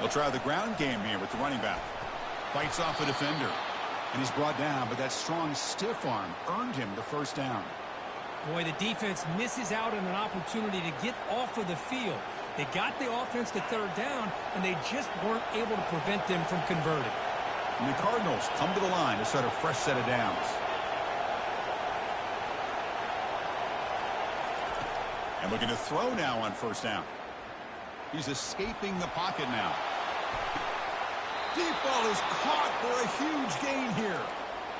They'll try the ground game here with the running back. Fights off a defender. And he's brought down, but that strong stiff arm earned him the first down. Boy, the defense misses out on an opportunity to get off of the field. They got the offense to third down, and they just weren't able to prevent them from converting. And the Cardinals come to the line to start a fresh set of downs. And looking to throw now on first down. He's escaping the pocket now. Deep ball is caught for a huge gain here.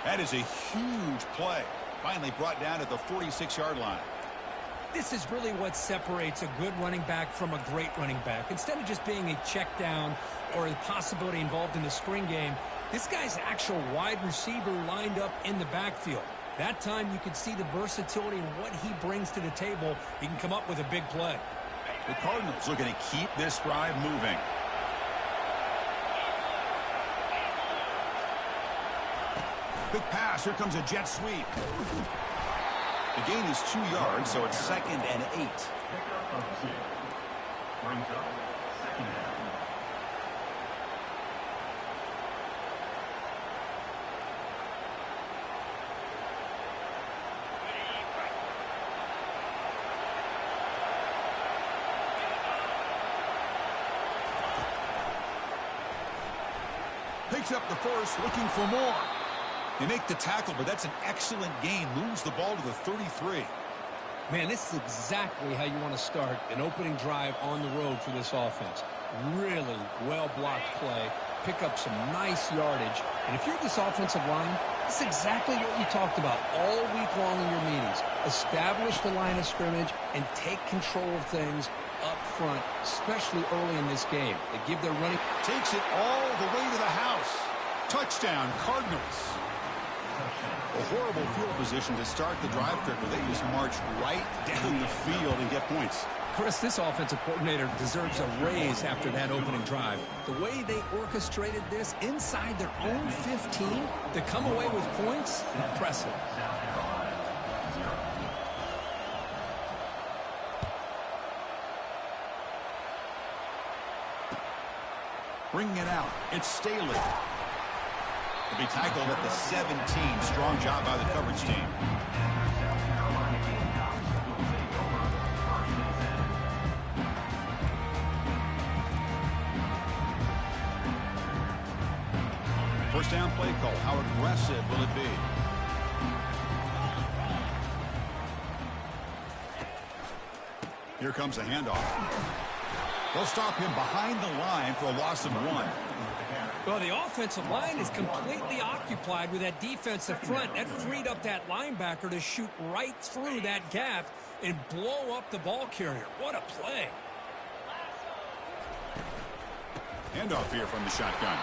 That is a huge play. Finally brought down at the 46-yard line. This is really what separates a good running back from a great running back. Instead of just being a check down or a possibility involved in the screen game, this guy's actual wide receiver lined up in the backfield. That time you could see the versatility and what he brings to the table. He can come up with a big play. The Cardinals looking to keep this drive moving. Big pass. Here comes a jet sweep. The gain is 2 yards, so it's 2nd and 8. Picks up the first, looking for more. They make the tackle, but that's an excellent gain. Moves the ball to the 33. Man, this is exactly how you want to start an opening drive on the road for this offense. Really well-blocked play. Pick up some nice yardage. And if you're this offensive line, this is exactly what you talked about all week long in your meetings. Establish the line of scrimmage and take control of things up front, especially early in this game. They give their running... Takes it all the way to the house. Touchdown, Cardinals. A horrible field position to start the drive quickly. They just march right down the field and get points. Chris, this offensive coordinator deserves a raise after that opening drive. The way they orchestrated this inside their own 15 to come away with points, impressive. Bringing it out. It's Staley. He'll be tackled at the 17. Strong job by the coverage team. First down play call. How aggressive will it be? Here comes a handoff. They'll stop him behind the line for a loss of 1. Well, the offensive line is completely occupied with that defensive front. That freed up that linebacker to shoot right through that gap and blow up the ball carrier. What a play. Handoff here from the shotgun.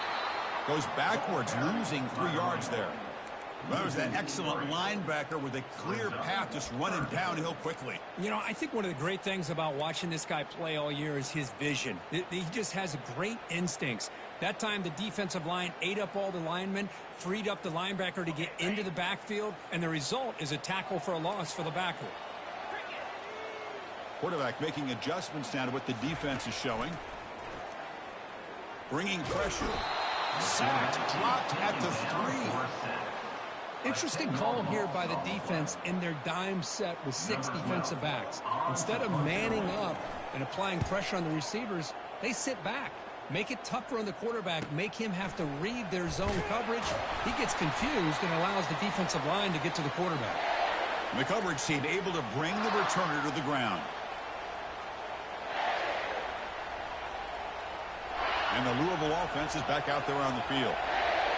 Goes backwards, losing 3 yards there. That was that excellent linebacker with a clear path just running downhill quickly. You know, I think one of the great things about watching this guy play all year is his vision. He just has great instincts. That time the defensive line ate up all the linemen, freed up the linebacker to get into the backfield, and the result is a tackle for a loss for the backer. Quarterback making adjustments now to what the defense is showing. Bringing pressure. Sacked, dropped at the 3. Interesting call here by the defense in their dime set with 6 defensive backs. Instead of manning up and applying pressure on the receivers, they sit back. Make it tougher on the quarterback. Make him have to read their zone coverage. He gets confused and allows the defensive line to get to the quarterback. The coverage team able to bring the returner to the ground. And the Louisville offense is back out there on the field.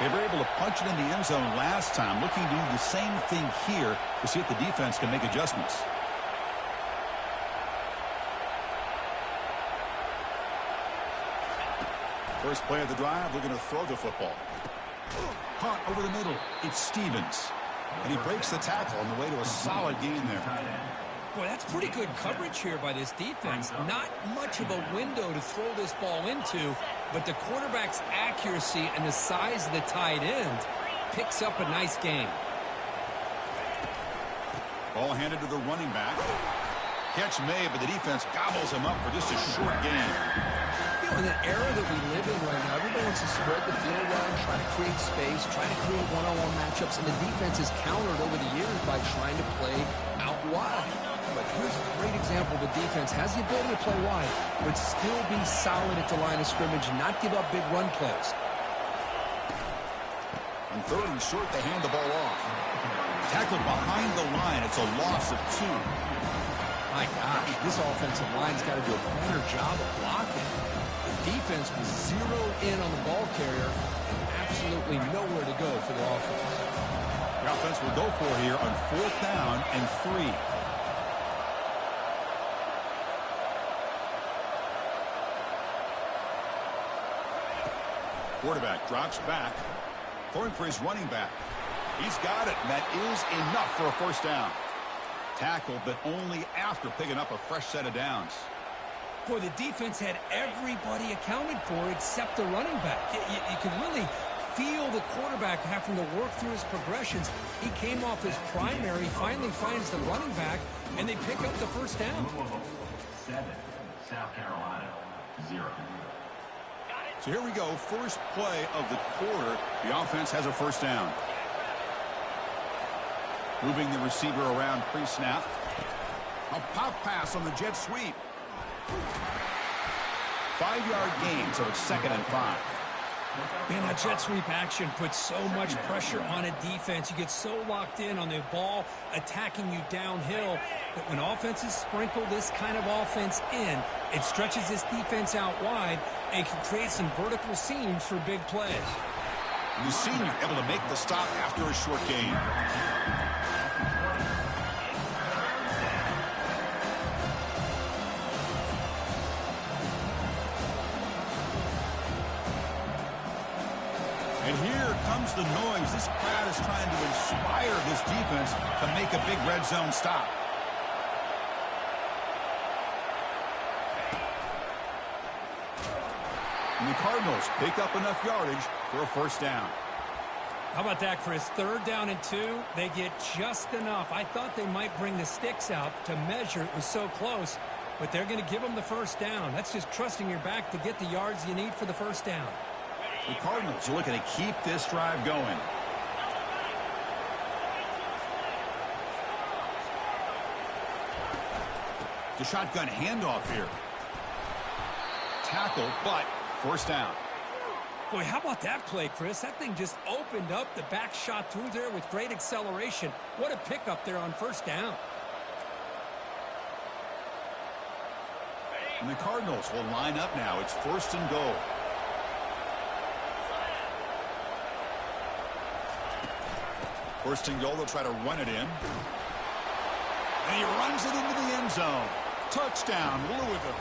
They were able to punch it in the end zone last time, looking to do the same thing here to see if the defense can make adjustments. First play of the drive, looking to throw the football. Caught over the middle. It's Stevens. And he breaks the tackle on the way to a solid gain there. Boy, that's pretty good coverage here by this defense. Not much of a window to throw this ball into, but the quarterback's accuracy and the size of the tight end picks up a nice gain. Ball handed to the running back. Catch made, but the defense gobbles him up for just a short gain. You in the era that we live in right now, everybody wants to spread the field around, try to create space, try to create one-on-one matchups, and the defense has countered over the years by trying to play out wide. But here's a great example. The defense has the ability to play wide, but still be solid at the line of scrimmage, not give up big run plays. On 3rd and short, they hand the ball off. Tackled behind the line. It's a loss of 2. My gosh, this offensive line's got to do a better job of blocking. The defense was zeroed in on the ball carrier and absolutely nowhere to go for the offense. The offense will go for here on 4th down and 3. Quarterback drops back, throwing for his running back. He's got it, and that is enough for a 1st down. Tackled, but only after picking up a fresh set of downs. Boy, the defense had everybody accounted for except the running back. You can really feel the quarterback having to work through his progressions. He came off his primary, finally finds the running back, and they pick up the 1st down. 7, South Carolina, 0. So here we go, first play of the quarter. The offense has a 1st down. Moving the receiver around pre-snap. A pop pass on the jet sweep. 5-yard gain, so it's 2nd and 5. Man, that jet sweep action puts so much pressure on a defense. You get so locked in on the ball attacking you downhill that when offenses sprinkle this kind of offense in, it stretches this defense out wide and can create some vertical seams for big plays. The senior able to make the stop after a short gain. And here comes the noise. This crowd is trying to inspire this defense to make a big red zone stop. And the Cardinals pick up enough yardage for a 1st down. How about that, Chris? 3rd down and 2. They get just enough. I thought they might bring the sticks out to measure. It was so close. But they're going to give them the 1st down. That's just trusting your back to get the yards you need for the 1st down. The Cardinals are looking to keep this drive going. The shotgun handoff here. Tackle, but 1st down. Boy, how about that play, Chris? That thing just opened up. The back shot through there with great acceleration. What a pickup there on 1st down. And the Cardinals will line up now. It's 1st and goal. 1st and goal, they'll try to run it in. And he runs it into the end zone. Touchdown, Louisville.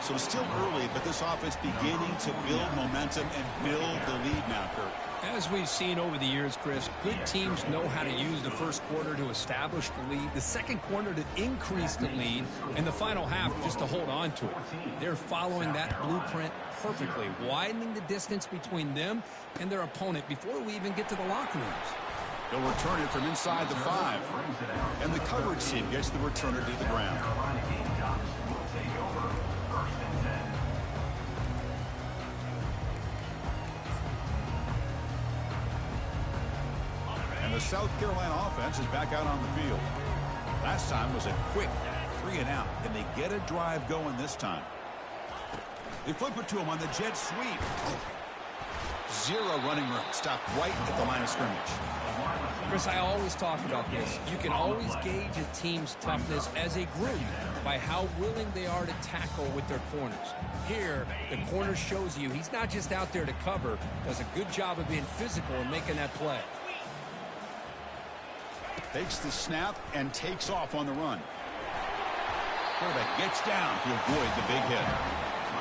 So still early, but this offense beginning to build momentum and build the lead now, Kurt. As we've seen over the years, Chris, good teams know how to use the 1st quarter to establish the lead, the 2nd quarter to increase the lead, and the final half just to hold on to it. They're following that blueprint perfectly, widening the distance between them and their opponent before we even get to the locker rooms. They'll return it from inside the 5. And the coverage team gets the returner to the ground. And the South Carolina offense is back out on the field. Last time was a quick 3 and out. Can they get a drive going this time? They flip it to him on the jet sweep. 0 running room. Stopped right at the line of scrimmage. Chris, I always talk about this. You can always gauge a team's toughness as a group by how willing they are to tackle with their corners. Here, the corner shows you he's not just out there to cover, does a good job of being physical and making that play. Takes the snap and takes off on the run. Quarterback gets down to avoid the big hit.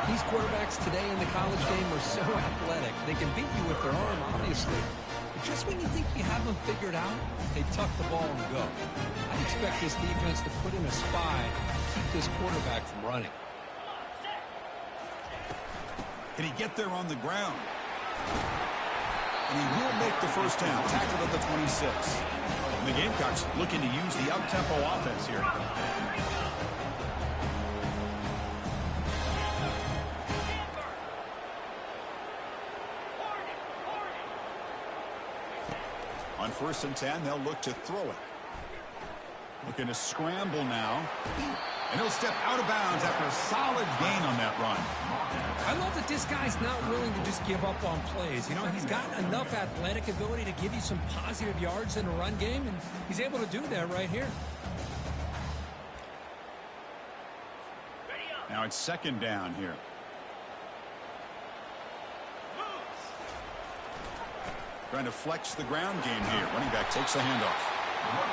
These quarterbacks today in the college game are so athletic. They can beat you with their arm, obviously. But just when you think you have them figured out, they tuck the ball and go. I expect this defense to put in a spy to keep this quarterback from running. Can he get there on the ground? And he will make the 1st down. Tackled at the 26. And the Gamecocks looking to use the up-tempo offense here. On 1st and 10, they'll look to throw it. Looking to scramble now. And he'll step out of bounds after a solid gain on that run. I love that this guy's not willing to just give up on plays. You know, he's got enough athletic ability to give you some positive yards in a run game, and he's able to do that right here. Now it's 2nd down here. Trying to flex the ground game here. Running back takes the handoff.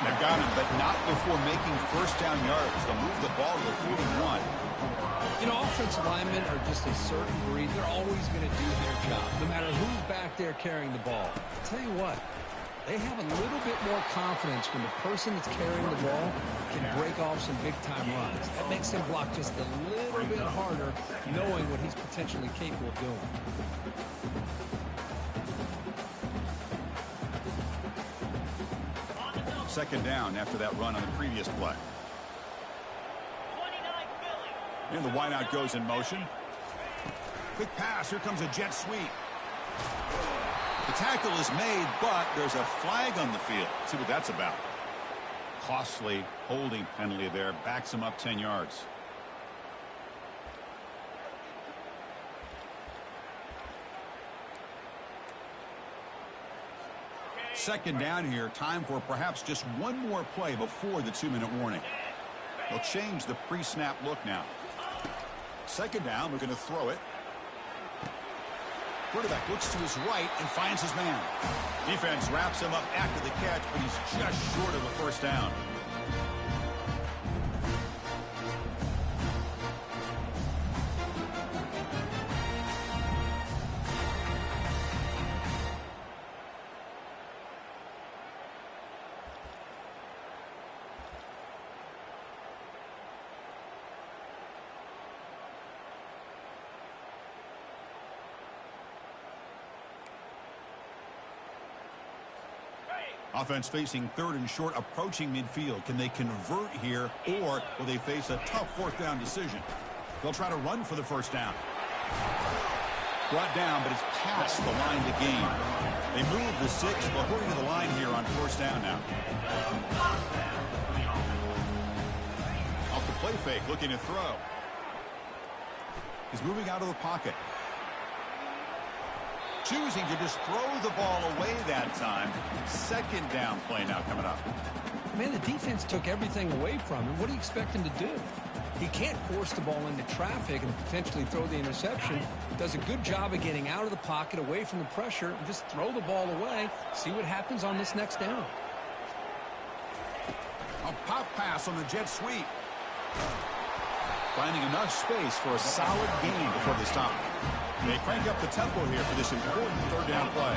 They've got him, but not before making 1st down yards. They'll move the ball to the 41. You know, offensive linemen are just a certain breed. They're always going to do their job, no matter who's back there carrying the ball. I'll tell you what, they have a little bit more confidence when the person that's carrying the ball can break off some big-time runs. That makes him block just a little bit harder, knowing what he's potentially capable of doing. Second down after that run on the previous play. And the wideout goes in motion. Quick pass. Here comes a jet sweep. The tackle is made, but there's a flag on the field. Let's see what that's about. Costly holding penalty there. Backs him up 10 yards. Second down here. Time for perhaps just one more play before the 2-minute warning. They'll change the pre-snap look now. Second down. We're going to throw it. Quarterback looks to his right and finds his man. Defense wraps him up after the catch, but he's just short of a 1st down. Offense facing 3rd and short, approaching midfield. Can they convert here, or will they face a tough 4th down decision? They'll try to run for the 1st down. Brought down, but it's past the line to gain. They move the 6. They'll hurry to the line here on 1st down now. Off the play fake, looking to throw. He's moving out of the pocket. Choosing to just throw the ball away that time. 2nd down play now coming up. Man, the defense took everything away from him. What do you expect him to do? He can't force the ball into traffic and potentially throw the interception. Does a good job of getting out of the pocket, away from the pressure, and just throw the ball away. See what happens on this next down. A pop pass on the jet sweep. Finding enough space for a solid gain before they stop. They crank up the tempo here for this important 3rd down play.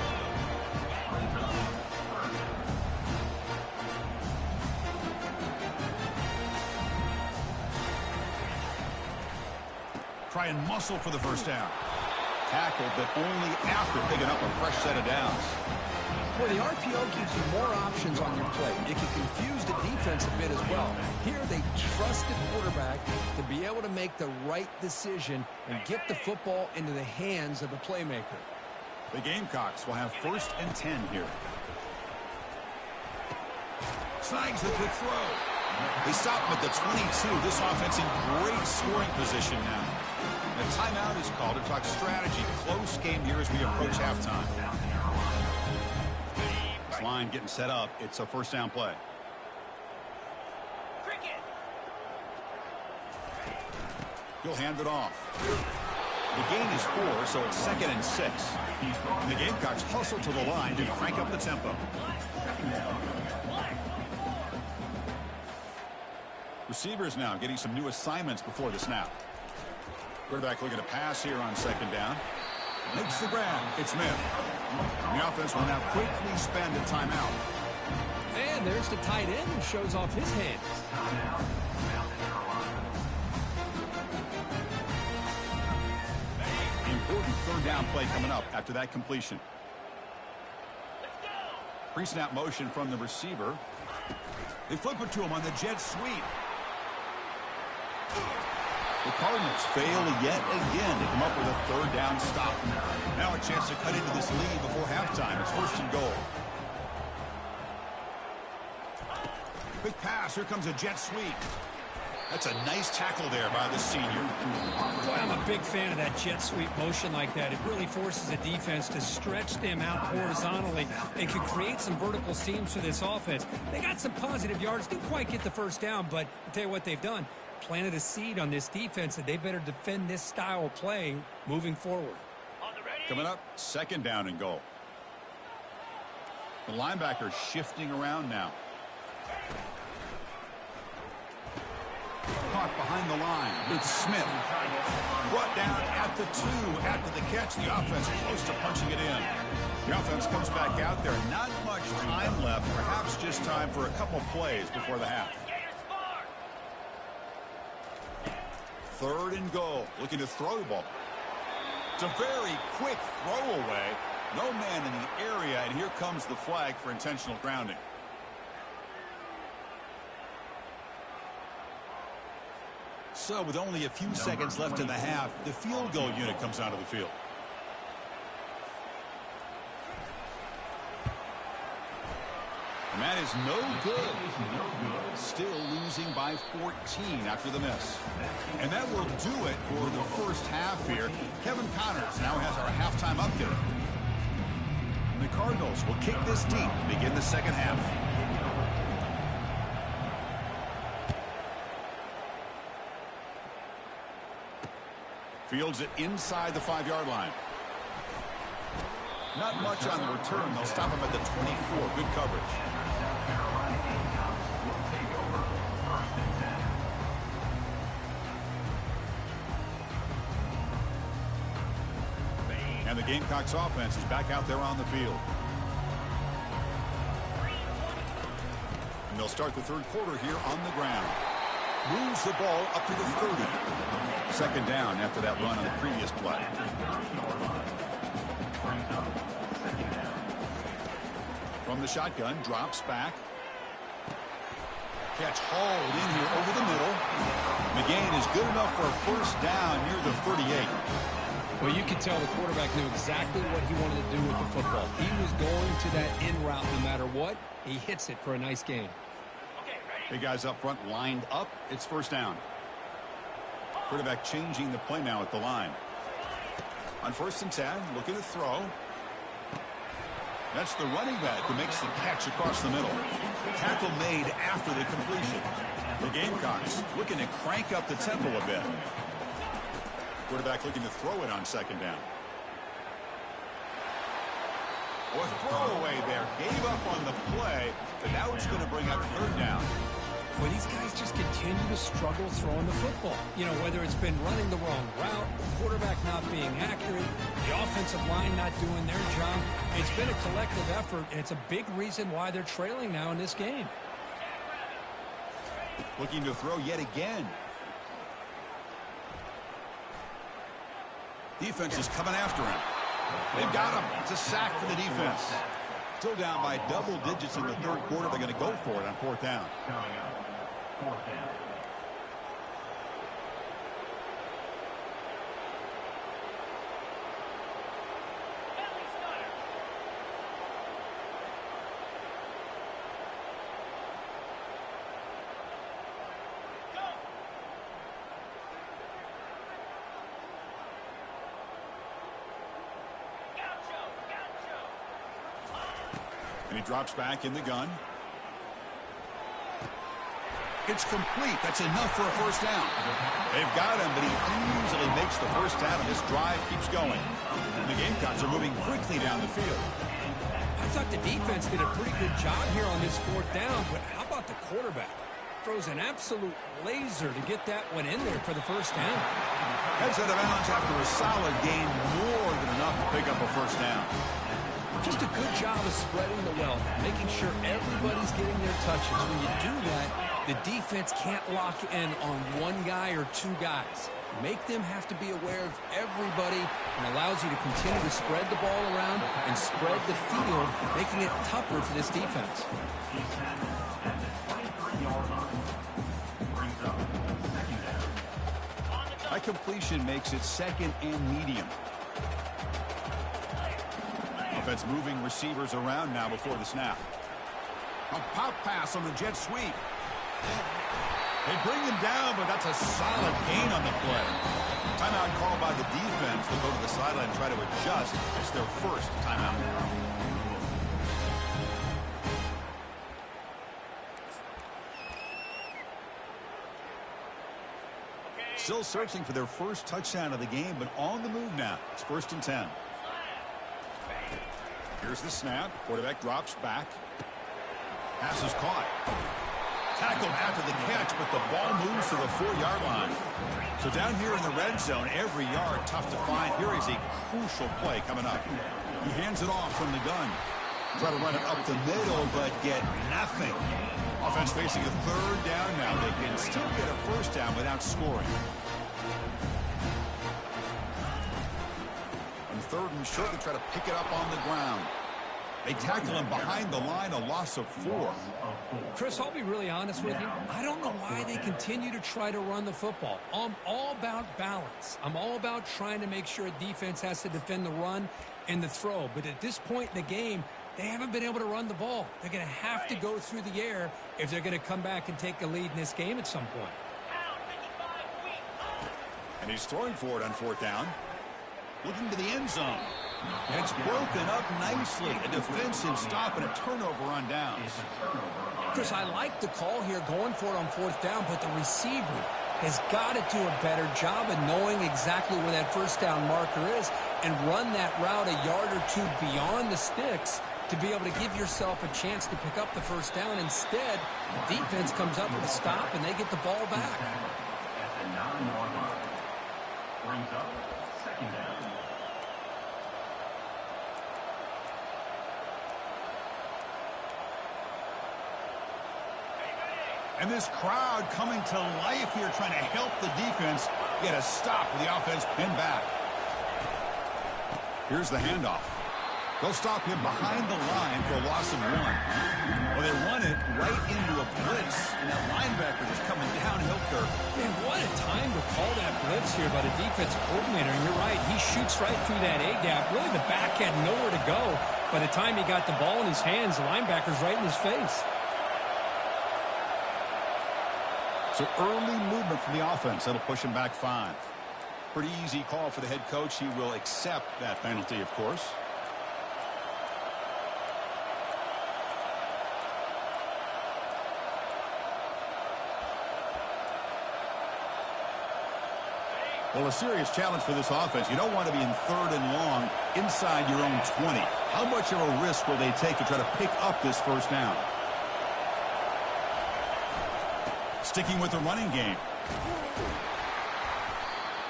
Try and muscle for the 1st down. Tackled, but only after picking up a fresh set of downs. Well, the RPO gives you more options on your play. It can confuse the defense a bit as well. Here, they trust the quarterback to be able to make the right decision and get the football into the hands of the playmaker. The Gamecocks will have 1st and 10 here. Snags the quick throw. They stop him at the 22. This offense in great scoring position now. A timeout is called to talk strategy. Close game here as we approach halftime. This line getting set up. It's a 1st down play. He'll hand it off. The gain is 4, so it's 2nd and 6. And the Gamecocks hustle to the line to crank up the tempo. Receivers now getting some new assignments before the snap. Quarterback looking to pass here on 2nd down. Makes the grab. It's Smith. The offense will now quickly spend a timeout. And there's the tight end who shows off his hands. Important 3rd down play coming up after that completion. Pre-snap motion from the receiver. They flip it to him on the jet sweep. The Cardinals fail yet again to come up with a 3rd down stop. Now a chance to cut into this lead before halftime. It's 1st and goal. Quick pass. Here comes a jet sweep. That's a nice tackle there by the senior. Boy, I'm a big fan of that jet sweep motion like that. It really forces the defense to stretch them out horizontally and can create some vertical seams for this offense. They got some positive yards. Didn't quite get the first down, but I'll tell you what they've done. Planted a seed on this defense, and they better defend this style of play moving forward. Coming up, 2nd down and goal. The linebacker shifting around now. Caught behind the line. It's Smith. Brought down at the 2. After the catch, the offense close to punching it in. The offense comes back out there. Not much time left. Perhaps just time for a couple plays before the half. 3rd and goal. Looking to throw the ball. It's a very quick throwaway. No man in the area, and here comes the flag for intentional grounding. So with only a few seconds left in the half, the field goal unit comes out of the field. And that is no good. Still losing by 14 after the miss. And that will do it for the first half here. Kevin Connors now has our halftime update. And the Cardinals will kick this deep to begin the second half. Fields it inside the 5-yard line. Not much on the return. They'll stop him at the 24. Good coverage. And the Gamecocks offense is back out there on the field. And they'll start the 3rd quarter here on the ground. Moves the ball up to the 30. 2nd down after that run on the previous play. From the shotgun, drops back. Catch hauled in here over the middle. McGain is good enough for a first down near the 38. Well, you can tell the quarterback knew exactly what he wanted to do with the football. He was going to that in route no matter what. He hits it for a nice gain. Big guys up front lined up. It's first down. Quarterback changing the play now at the line. On 1st and 10, looking to throw. That's the running back who makes the catch across the middle. Tackle made after the completion. The Gamecocks looking to crank up the tempo a bit. Quarterback looking to throw it on 2nd down. Or throwaway there. Gave up on the play, but now it's going to bring up 3rd down. Well, these guys just continue to struggle throwing the football. You know, whether it's been running the wrong route, the quarterback not being accurate, the offensive line not doing their job. It's been a collective effort, and it's a big reason why they're trailing now in this game. Looking to throw yet again. Defense is coming after him. They've got him. It's a sack for the defense. Still down by double digits in the 3rd quarter. They're going to go for it on 4th down. 4th down. And he drops back in the gun. It's complete. That's enough for a first down. They've got him, but he easily makes the first down, and this drive keeps going. And the Gamecocks are moving quickly down the field. I thought the defense did a pretty good job here on this 4th down, but how about the quarterback? Throws an absolute laser to get that one in there for the first down. Heads out of bounds after a solid gain, more than enough to pick up a first down. Just a good job of spreading the wealth, making sure everybody's getting their touches. When you do that, the defense can't lock in on one guy or 2 guys. Make them have to be aware of everybody, and allows you to continue to spread the ball around and spread the field, making it tougher for this defense. That completion makes it 2nd and medium. Offense moving receivers around now before the snap. A pop pass on the jet sweep. They bring him down, but that's a solid gain on the play. Timeout called by the defense. They'll go to the sideline and try to adjust. It's their first timeout. Still searching for their first touchdown of the game, but on the move now. It's 1st and 10. Here's the snap. Quarterback drops back. Pass is caught. Tackled after the catch, but the ball moves to the 4-yard line. So down here in the red zone, every yard tough to find. Here is a crucial play coming up. He hands it off from the gun. Try to run it up the middle, but get nothing. Offense facing a 3rd down now. They can still get a 1st down without scoring. On 3rd and short, they try to pick it up on the ground. They tackle him behind the line, a loss of 4. Chris, I'll be really honest with you. I don't know why they continue to try to run the football. I'm all about balance. I'm all about trying to make sure a defense has to defend the run and the throw. But at this point in the game, they haven't been able to run the ball. They're going to have to go through the air if they're going to come back and take a lead in this game at some point. And he's throwing for it on 4th down. Looking to the end zone. It's broken up nicely. A defensive stop and a turnover on downs. Chris, I like the call here going for it on 4th down, but the receiver has got to do a better job of knowing exactly where that 1st down marker is and run that route a yard or 2 beyond the sticks to be able to give yourself a chance to pick up the 1st down. Instead, the defense comes up with a stop and they get the ball back. At the 9-yard line. Brings up 2nd down. And this crowd coming to life here, trying to help the defense get a stop with the offense pinned back. Here's the handoff. They'll stop him behind the line for a loss of 1. Well, they run it right into a blitz, and that linebacker just coming downhill there. Man, what a time to call that blitz here by the defensive coordinator. And you're right, he shoots right through that A-gap. Really, the back had nowhere to go. By the time he got the ball in his hands, the linebacker's right in his face. So early movement from the offense. That'll push him back 5. Pretty easy call for the head coach. He will accept that penalty, of course. Well, a serious challenge for this offense. You don't want to be in 3rd and long inside your own 20. How much of a risk will they take to try to pick up this 1st down? Sticking with the running game.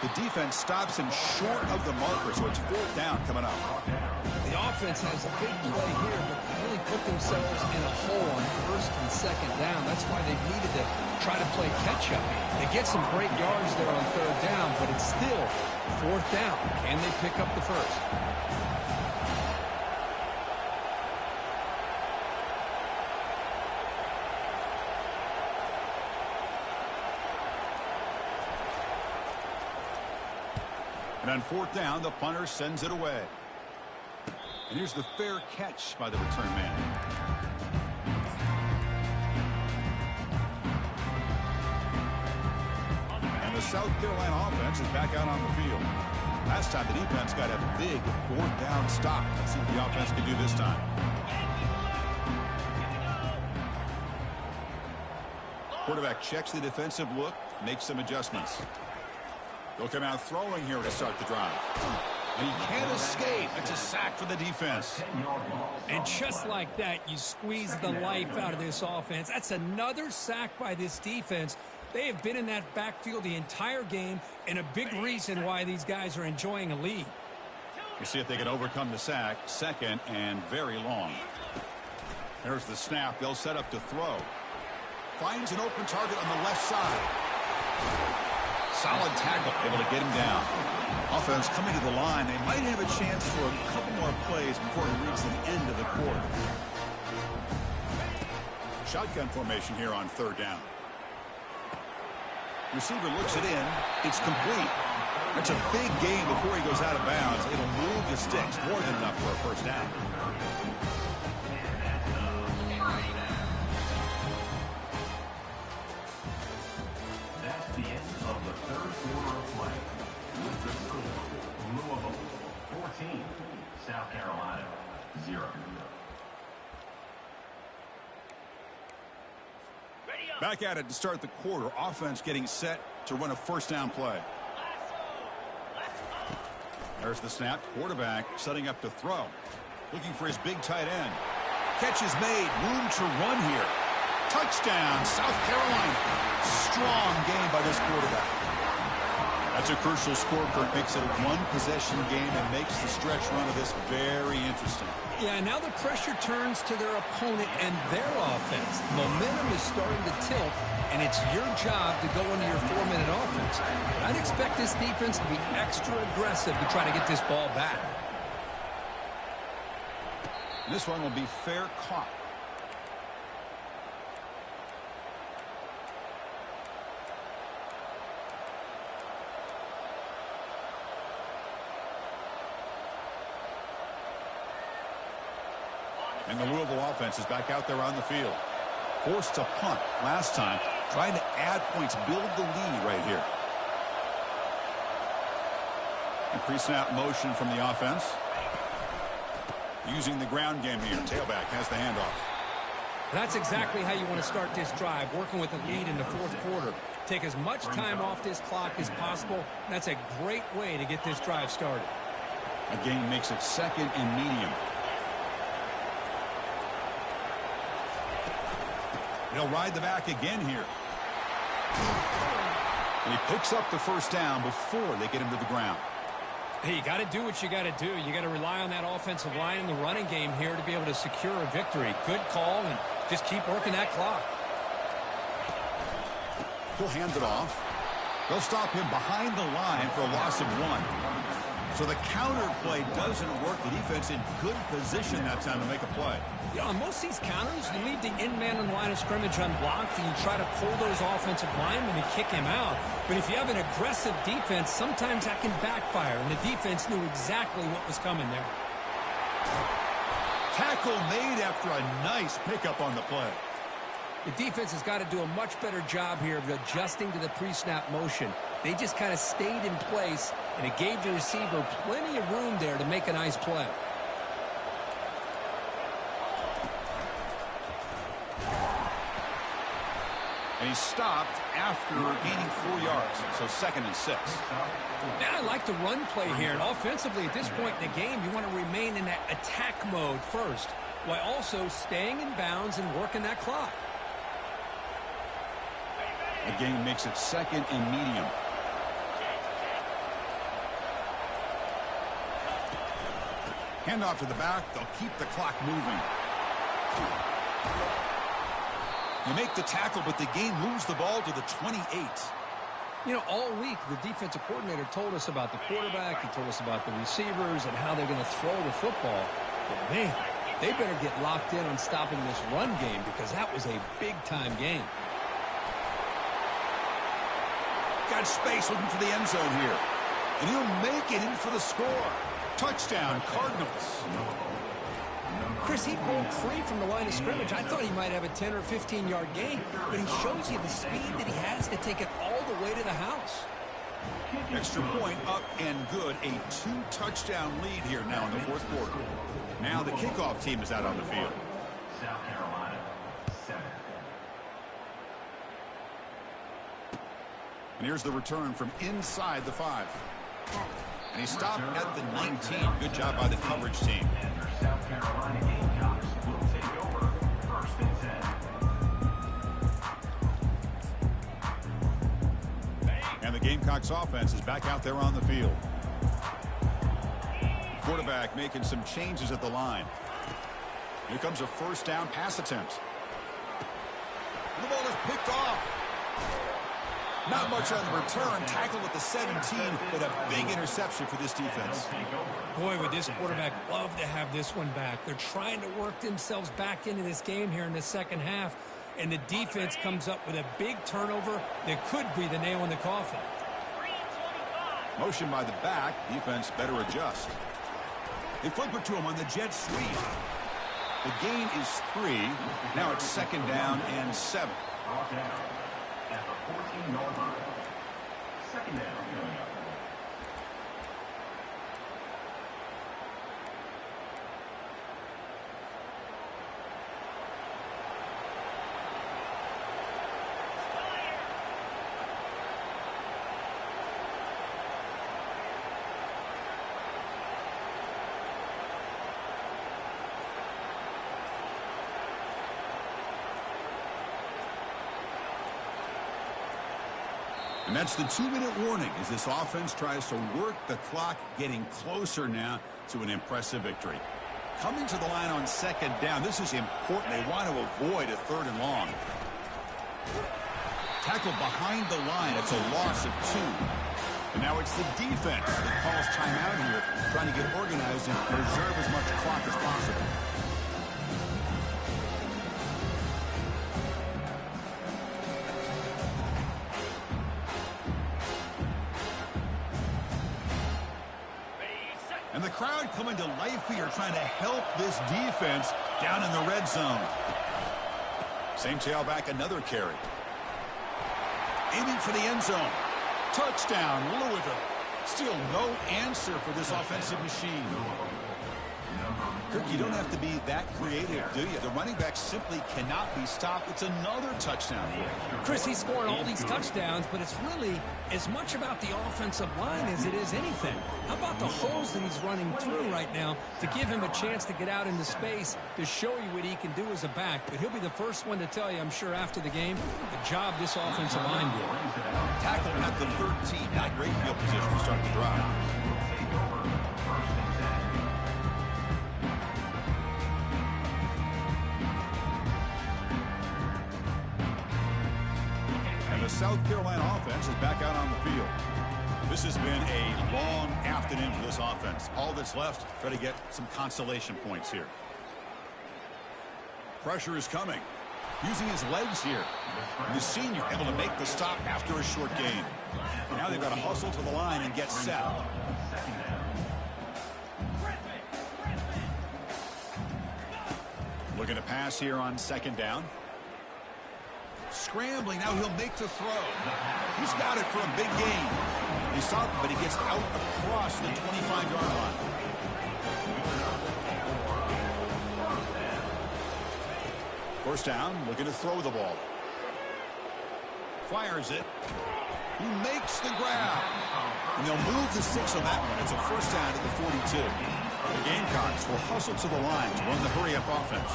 The defense stops him short of the marker, so it's 4th down coming up. The offense has a big play here, but they really put themselves in a hole on 1st and 2nd down. That's why they needed to try to play catch-up. They get some great yards there on 3rd down, but it's still 4th down. Can they pick up the 1st? And on 4th down, the punter sends it away. And here's the fair catch by the return man. And the South Carolina offense is back out on the field. Last time the defense got a big 4th down stop. Let's see what the offense can do this time. Quarterback checks the defensive look, makes some adjustments. They'll come out throwing here to start the drive. And he can't escape. It's a sack for the defense. And just like that, you squeeze the life out of this offense. That's another sack by this defense. They have been in that backfield the entire game, and a big reason why these guys are enjoying a lead. We'll see if they can overcome the sack. 2nd and very long. There's the snap. They'll set up to throw. Finds an open target on the left side. Solid tackle, able to get him down. Offense coming to the line. They might have a chance for a couple more plays before he reaches the end of the quarter. Shotgun formation here on 3rd down. Receiver looks it in. It's complete. That's a big gain before he goes out of bounds. It'll move the sticks. More than enough for a 1st down. 16, South Carolina, 0. Back at it to start the quarter. Offense getting set to run a first down play. There's the snap. Quarterback setting up to throw. Looking for his big tight end. Catch is made. Room to run here. Touchdown, South Carolina. Strong game by this quarterback. That's a crucial score, Kirk. Makes it a one-possession game and makes the stretch run of this very interesting. Yeah, now the pressure turns to their opponent and their offense. Momentum is starting to tilt, and it's your job to go into your 4-minute offense. But I'd expect this defense to be extra aggressive to try to get this ball back. This one will be fair caught. And the Louisville offense is back out there on the field. Forced to punt last time. Trying to add points, build the lead right here. And pre-snap motion from the offense. Using the ground game here. Tailback has the handoff. That's exactly how you want to start this drive, working with a lead in the fourth quarter. Take as much time off this clock as possible. That's a great way to get this drive started. Again, makes it second and medium. He'll ride the back again here. And he picks up the first down before they get him to the ground. Hey, you got to do what you got to do. You got to rely on that offensive line in the running game here to be able to secure a victory. Good call, and just keep working that clock. He'll hand it off. They'll stop him behind the line for a loss of 1. So the counter play doesn't work. The defense in good position that time to make a play. Yeah, on most of these counters, you leave the in-man on the line of scrimmage unblocked, and you try to pull those offensive linemen and kick him out. But if you have an aggressive defense, sometimes that can backfire, and the defense knew exactly what was coming there. Tackle made after a nice pickup on the play. The defense has got to do a much better job here of adjusting to the pre-snap motion. They just kind of stayed in place, and it gave the receiver plenty of room there to make a nice play. And he stopped after gaining 4 yards, so 2nd and 6. Now I like the run play here, and offensively at this point in the game, you want to remain in that attack mode first, while also staying in bounds and working that clock. Again, makes it 2nd and medium. Handoff to the back. They'll keep the clock moving. You make the tackle, but the game moves the ball to the 28. You know, all week, the defensive coordinator told us about the quarterback. He told us about the receivers and how they're going to throw the football. But, man, they better get locked in on stopping this run game because that was a big-time game. Got space looking for the end zone here. And he'll make it in for the score. Touchdown, Cardinals. Chris, he broke free from the line of scrimmage. I thought he might have a 10 or 15-yard gain, but he shows you the speed that he has to take it all the way to the house. Extra point up and good. A 2-touchdown lead here now in the fourth quarter. Now the kickoff team is out on the field. South Carolina, 7. And here's the return from inside the 5. And he stopped at the 19. Good job by the coverage team. And their South Carolina Gamecocks will take over 1st and 10. And the Gamecocks offense is back out there on the field. Quarterback making some changes at the line. Here comes a first down pass attempt. The ball is picked off. Not much on the return. Tackle at the 17, but a big interception for this defense. Boy, would this quarterback love to have this one back. They're trying to work themselves back into this game here in the second half, and the defense comes up with a big turnover that could be the nail in the coffin. Motion by the back. Defense better adjust. They flip it to him on the jet sweep. The gain is 3. Now it's 2nd down and 7. Brought down at the 14-yard line. 2nd down. And that's the 2-minute warning as this offense tries to work the clock, getting closer now to an impressive victory. Coming to the line on second down, this is important. They want to avoid a 3rd and long. Tackled behind the line. It's a loss of 2. And now it's the defense that calls timeout here, trying to get organized and preserve as much clock as possible. And the crowd coming to life here, trying to help this defense down in the red zone. Same tailback, another carry. Aiming for the end zone. Touchdown, Louisville. Still no answer for this offensive machine. Kirk, you don't have to be that creative, do you? The running back simply cannot be stopped. It's another touchdown for him. Chris, he's scoring all these touchdowns, but it's really as much about the offensive line as it is anything. How about the holes that he's running through right now to give him a chance to get out into space to show you what he can do as a back? But he'll be the first one to tell you, I'm sure, after the game, the job this offensive line did. Tackled at the 13. Not great field position to start the drive. The South Carolina offense is back out on the field. This has been a long afternoon for this offense. All that's left, try to get some consolation points here. Pressure is coming. Using his legs here. And the senior able to make the stop after a short gain. Now they've got to hustle to the line and get set. Looking to pass here on second down. Scrambling, now he'll make the throw. He's got it for a big gain. He's stopped, but he gets out across the 25-yard line. First down, looking to throw the ball. Fires it. He makes the grab. And they'll move the 6 on that one. It's a first down at the 42. The Gamecocks will hustle to the line to run the hurry-up offense.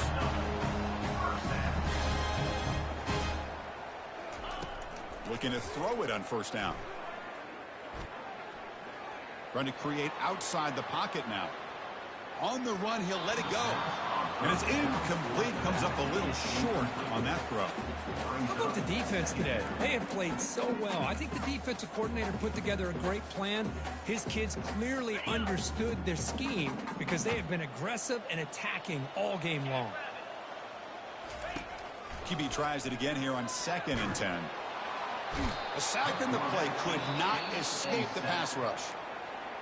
Looking to throw it on first down. Trying to create outside the pocket now. On the run, he'll let it go. And it's incomplete. Comes up a little short on that throw. How about the defense today? They have played so well. I think the defensive coordinator put together a great plan. His kids clearly understood their scheme because they have been aggressive and attacking all game long. QB tries it again here on 2nd and 10. A sack in the play could not escape the pass rush.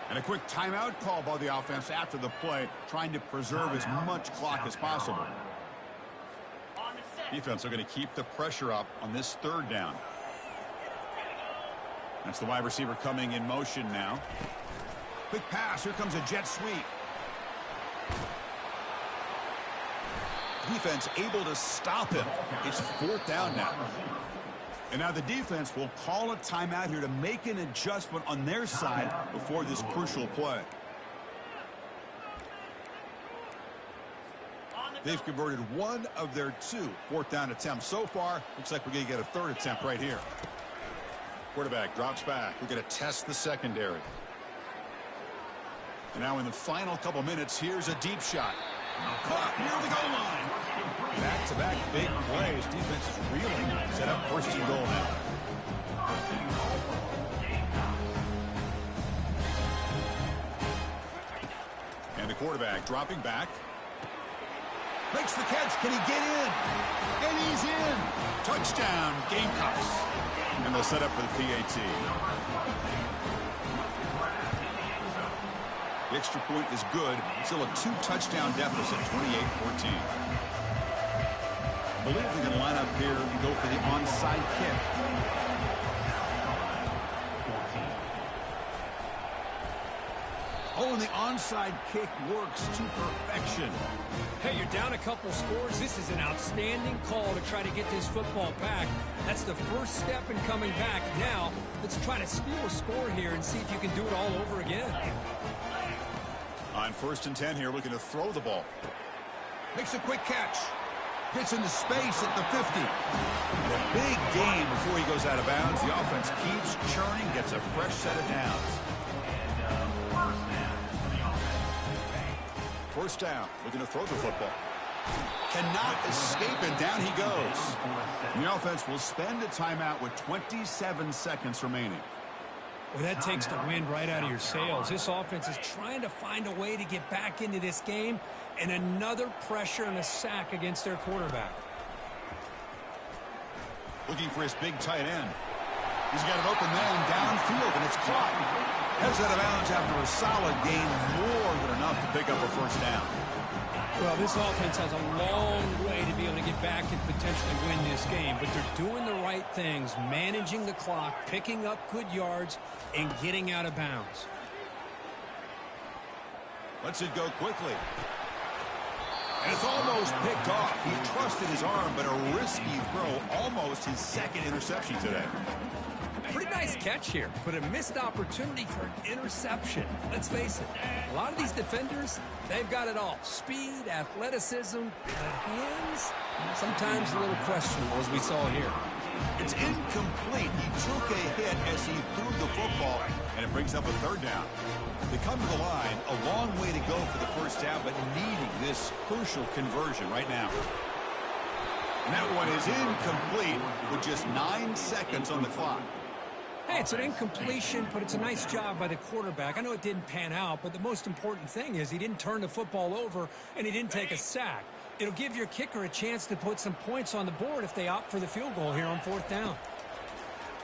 And a quick timeout call by the offense after the play, trying to preserve as much clock as possible. Defense are going to keep the pressure up on this 3rd down. That's the wide receiver coming in motion now. Quick pass. Here comes a jet sweep. Defense able to stop him. It's 4th down now. And now the defense will call a timeout here to make an adjustment on their side before this crucial play. They've converted 1 of their 2 4th down attempts so far. Looks like we're going to get a 3rd attempt right here. Quarterback drops back. We're going to test the secondary. And now in the final couple minutes, here's a deep shot. Caught near the goal line. Back-to-back big plays. Defense is reeling. Set up 1st and goal now. And the quarterback dropping back. Makes the catch. Can he get in? And he's in. Touchdown, Gamecocks. And they'll set up for the PAT. The extra point is good. Still a 2-touchdown deficit, 28-14. I believe they're going to line up here and go for the onside kick. Oh, and the onside kick works to perfection. Hey, you're down a couple scores. This is an outstanding call to try to get this football back. That's the first step in coming back. Now, let's try to steal a score here and see if you can do it all over again. On 1st and 10 here, looking to throw the ball. Makes a quick catch. Gets into space at the 50. And a big gain before he goes out of bounds. The offense keeps churning, gets a fresh set of downs. First down, looking to throw the football. Cannot escape, and down he goes. The offense will spend a timeout with 27 seconds remaining. Well, that takes the wind right out of your sails. This offense is trying to find a way to get back into this game, and another pressure and a sack against their quarterback. Looking for his big tight end. He's got an open man downfield, and it's caught. Heads out of bounds after a solid gain, more than enough to pick up a first down. Well, this offense has a long way to be able to get back and potentially win this game, but they're doing the right things, managing the clock, picking up good yards, and getting out of bounds. Lets it go quickly. And it's almost picked off. He trusted his arm, but a risky throw, almost his second interception today. Pretty nice catch here, but a missed opportunity for an interception. Let's face it, a lot of these defenders, they've got it all. Speed, athleticism, but hands, sometimes a little questionable, as we saw here. It's incomplete. He took a hit as he threw the football, and it brings up a third down. They come to the line, a long way to go for the first down, but needing this crucial conversion right now. And that one is incomplete with just 9 seconds on the clock. Hey, it's an incompletion, but it's a nice job by the quarterback. I know it didn't pan out, but the most important thing is he didn't turn the football over and he didn't take a sack. It'll give your kicker a chance to put some points on the board if they opt for the field goal here on fourth down.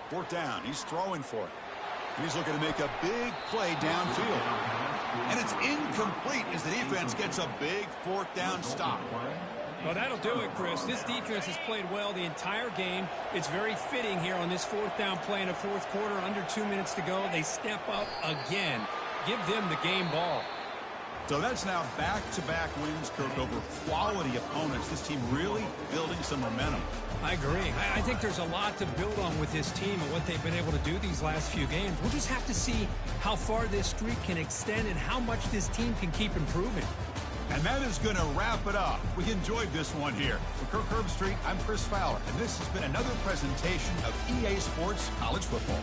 Fourth down, he's throwing for it. He's looking to make a big play downfield. And it's incomplete as the defense gets a big fourth down stop. Well, that'll do it, Chris. This defense has played well the entire game. It's very fitting here on this fourth down play in the fourth quarter. Under 2 minutes to go. They step up again. Give them the game ball. So that's now back-to-back wins, Kirk, over quality opponents. This team really building some momentum. I agree. I think there's a lot to build on with this team and what they've been able to do these last few games. We'll just have to see how far this streak can extend and how much this team can keep improving. And that is going to wrap it up. We enjoyed this one here. For Kirk Herbstreit, I'm Chris Fowler, and this has been another presentation of EA Sports College Football.